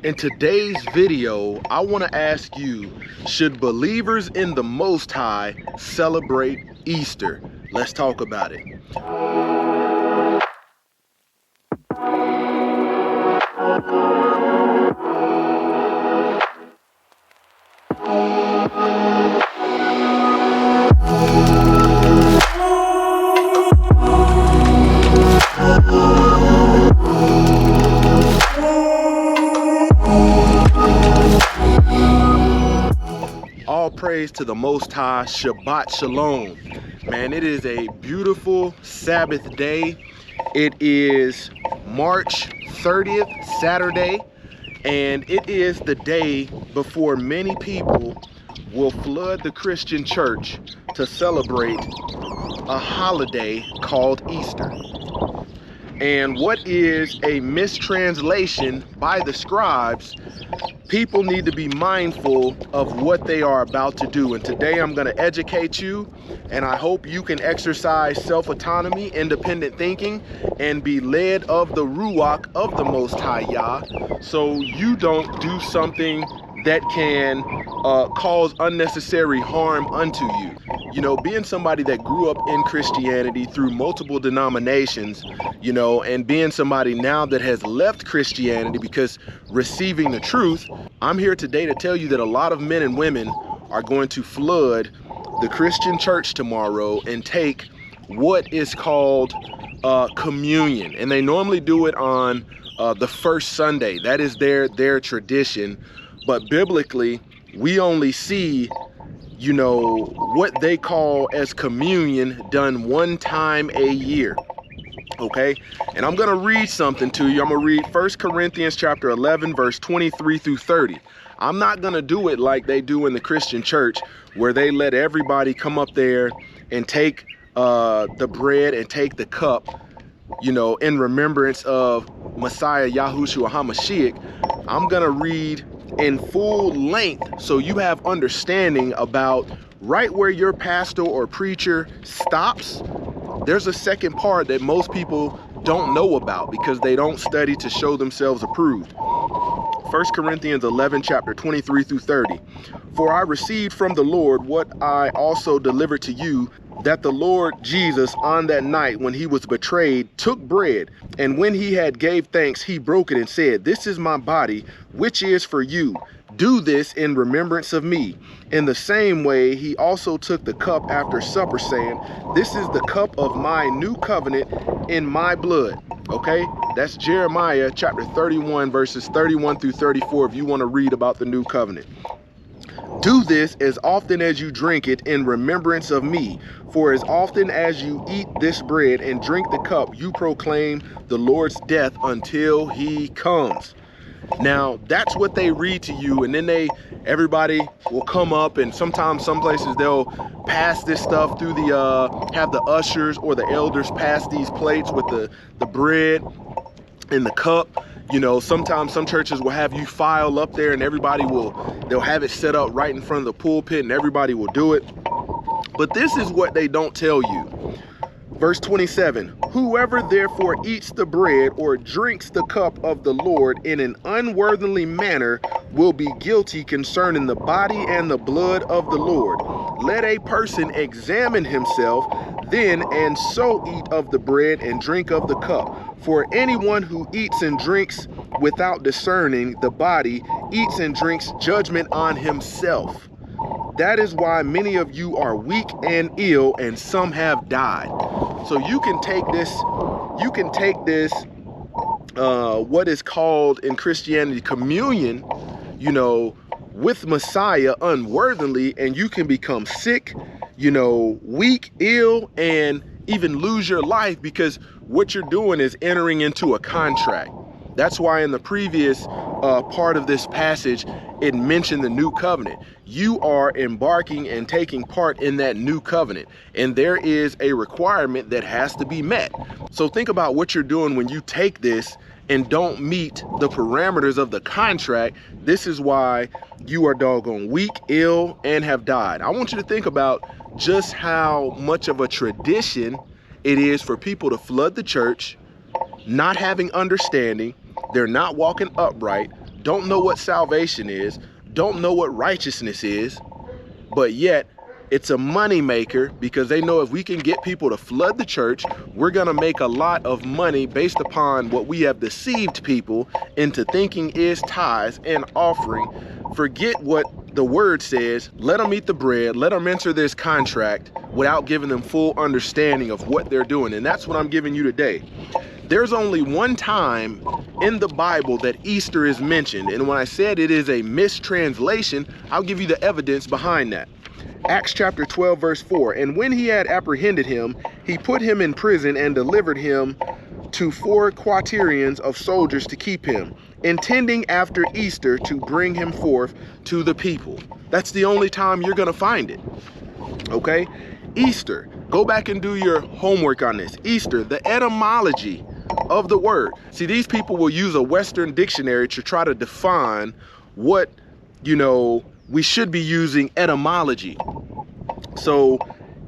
In today's video, I want to ask you, should believers in the Most High celebrate Easter? Let's talk about it. All praise to the Most High. Shabbat Shalom. Man, it is a beautiful Sabbath day. It is March 30th, Saturday, and it is the day before many people will flood the Christian church to celebrate a holiday called Easter. And what is a mistranslation by the scribes, people need to be mindful of what they are about to do. And today I'm going to educate you, and I hope you can exercise self-autonomy, independent thinking, and be led of the Ruach of the Most High Yah, so you don't do something that can cause unnecessary harm unto you. You know, being somebody that grew up in Christianity through multiple denominations, you know, and being somebody now that has left Christianity because receiving the truth, I'm here today to tell you that a lot of men and women are going to flood the Christian church tomorrow and take what is called communion. And they normally do it on the first Sunday. That is their tradition. But biblically, we only see, you know, what they call as communion done one time a year. Okay, and I'm gonna read something to you. I'm gonna read 1 Corinthians chapter 11, verse 23 through 30. I'm not gonna do it like they do in the Christian church, where they let everybody come up there and take the bread and take the cup, you know, in remembrance of Messiah Yahushua HaMashiach. I'm gonna read in full length so you have understanding about right where your pastor or preacher stops. There's a second part that most people don't know about because they don't study to show themselves approved. 1 Corinthians 11, chapter 23 through 30. For I received from the Lord what I also delivered to you, that the Lord Jesus on that night when he was betrayed took bread, and when he had gave thanks, he broke it and said, "This is my body, which is for you. Do this in remembrance of me." In the same way, he also took the cup after supper, saying, "This is the cup of my new covenant in my blood." Okay, that's Jeremiah chapter 31, verses 31 through 34, if you want to read about the new covenant. Do this as often as you drink it in remembrance of me. For as often as you eat this bread and drink the cup, you proclaim the Lord's death until he comes. Now, that's what they read to you, and then everybody will come up, and sometimes some places they'll pass this stuff through have the ushers or the elders pass these plates with the bread and the cup. You know, sometimes some churches will have you file up there, and they'll have it set up right in front of the pulpit, and everybody will do it. But this is what they don't tell you. Verse 27, whoever therefore eats the bread or drinks the cup of the Lord in an unworthily manner will be guilty concerning the body and the blood of the Lord. Let a person examine himself then, and so eat of the bread and drink of the cup. For anyone who eats and drinks without discerning the body eats and drinks judgment on himself. That is why many of you are weak and ill, and some have died. So you can take this, what is called in Christianity communion, you know, with Messiah unworthily, and you can become sick, you know, weak, ill, and even lose your life, because what you're doing is entering into a contract. That's why in the previous part of this passage, it mentioned the new covenant. You are embarking and taking part in that new covenant, and there is a requirement that has to be met. So think about what you're doing when you take this and don't meet the parameters of the contract. This is why you are doggone weak, ill, and have died. I want you to think about just how much of a tradition it is for people to flood the church, not having understanding. They're not walking upright. don't know what salvation is, don't know what righteousness is, but yet it's a money maker, because they know if we can get people to flood the church, we're gonna make a lot of money based upon what we have deceived people into thinking is tithes and offering. Forget what the word says. Let them eat the bread, let them enter this contract without giving them full understanding of what they're doing. And that's what I'm giving you today. There's only one time in the Bible that Easter is mentioned, and when I said it is a mistranslation, I'll give you the evidence behind that. Acts chapter 12 verse 4, and when he had apprehended him, he put him in prison and delivered him to 4 quaternions of soldiers to keep him, intending after Easter to bring him forth to the people. That's the only time you're gonna find it. Okay, Easter, go back and do your homework on this. Easter, the etymology of the word. See, these people will use a Western dictionary to try to define what, you know, we should be using etymology. So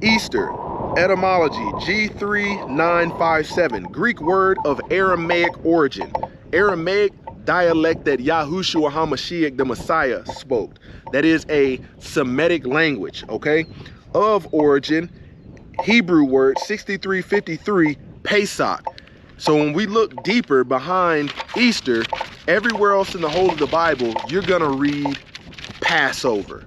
Easter, etymology, G3957, Greek word of Aramaic origin. Aramaic dialect that Yahushua HaMashiach, the Messiah, spoke. That is a Semitic language, okay? Of origin, Hebrew word 6353, Pesach. So when we look deeper behind Easter, everywhere else in the whole of the Bible, you're gonna read Passover.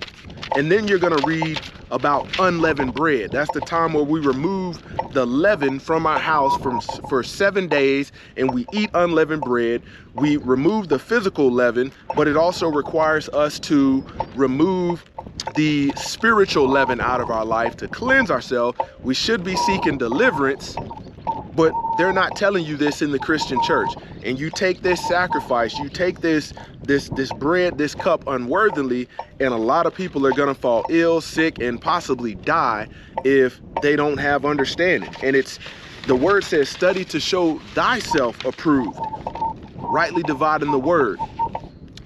And then you're gonna read about unleavened bread. That's the time where we remove the leaven from our house for 7 days, and we eat unleavened bread. We remove the physical leaven, but it also requires us to remove the spiritual leaven out of our life to cleanse ourselves. We should be seeking deliverance, but they're not telling you this in the Christian church. And you take this sacrifice, you take this bread, this cup unworthily, and a lot of people are gonna fall ill, sick, and possibly die if they don't have understanding. And it's, the word says, study to show thyself approved, rightly dividing the word,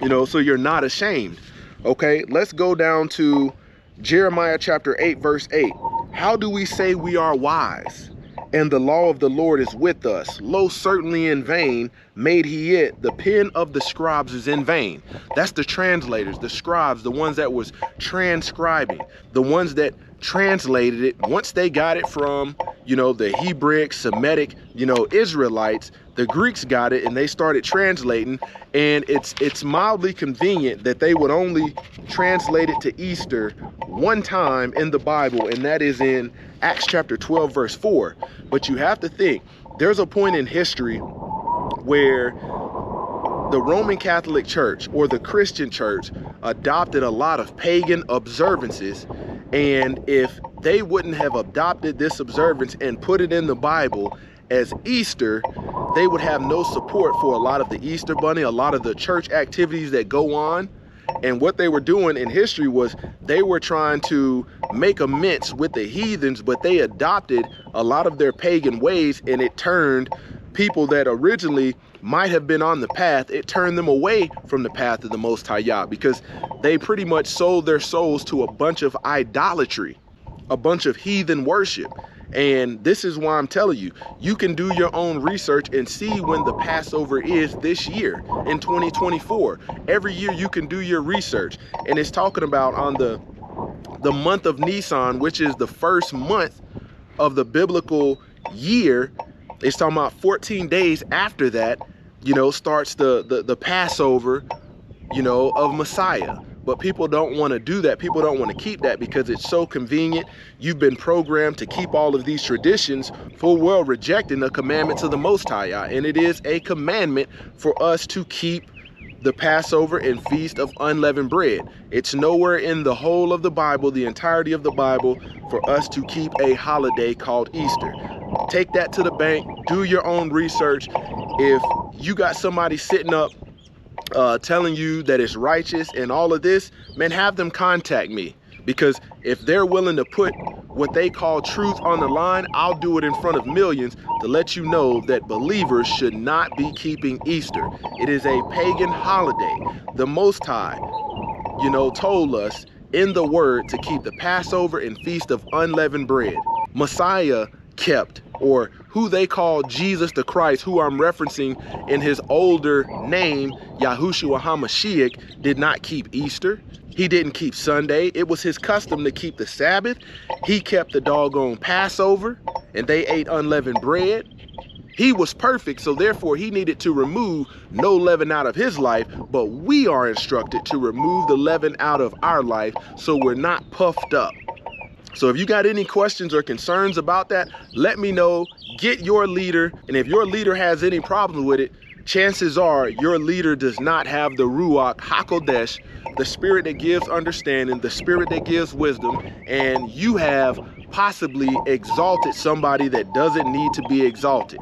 you know, so you're not ashamed. Okay, let's go down to Jeremiah chapter 8 verse 8. How do we say we are wise, and the law of the Lord is with us? Lo, certainly in vain made he it. The pen of the scribes is in vain. That's the translators, the scribes, the ones that was transcribing, the ones that translated it. Once they got it from, you know, the Hebraic, Semitic, you know, Israelites, the Greeks got it and they started translating. And it's mildly convenient that they would only translate it to Easter one time in the Bible, and that is in Acts chapter 12 verse 4. But you have to think, there's a point in history where the Roman Catholic Church or the Christian Church adopted a lot of pagan observances, and if they wouldn't have adopted this observance and put it in the Bible as Easter, they would have no support for a lot of the Easter Bunny, a lot of the church activities that go on. And what they were doing in history was they were trying to make amends with the heathens, but they adopted a lot of their pagan ways, and it turned people that originally might have been on the path, it turned them away from the path of the Most High Yah, because they pretty much sold their souls to a bunch of idolatry, a bunch of heathen worship. And this is why I'm telling you, you can do your own research and see when the Passover is this year in 2024. Every year you can do your research, and it's talking about on the month of Nisan, which is the first month of the biblical year. It's talking about 14 days after that, you know, starts the Passover, you know, of Messiah. But people don't want to do that. People don't want to keep that because it's so convenient. You've been programmed to keep all of these traditions, full well rejecting the commandments of the Most High. And it is a commandment for us to keep the Passover and Feast of Unleavened Bread. It's nowhere in the whole of the Bible, the entirety of the Bible, for us to keep a holiday called Easter. Take that to the bank, do your own research. If you got somebody sitting up telling you that it's righteous and all of this, man, have them contact me, because if they're willing to put what they call truth on the line, I'll do it in front of millions to let you know that believers should not be keeping Easter. It is a pagan holiday. The Most High, you know, told us in the word to keep the Passover and Feast of Unleavened Bread. Messiah kept, or who they call Jesus the Christ, who I'm referencing in his older name, Yahushua HaMashiach, did not keep Easter. He didn't keep Sunday. It was his custom to keep the Sabbath. He kept the doggone Passover, and they ate unleavened bread. He was perfect, so therefore he needed to remove no leaven out of his life, but we are instructed to remove the leaven out of our life so we're not puffed up. So if you got any questions or concerns about that, let me know. Get your leader, and if your leader has any problems with it, chances are your leader does not have the Ruach HaKodesh, the spirit that gives understanding, the spirit that gives wisdom, and you have possibly exalted somebody that doesn't need to be exalted.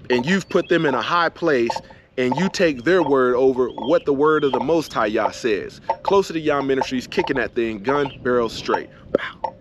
And you've put them in a high place, and you take their word over what the word of the Most High Yah says. Closer to Yah Ministries, kicking that thing gun barrel straight. Wow.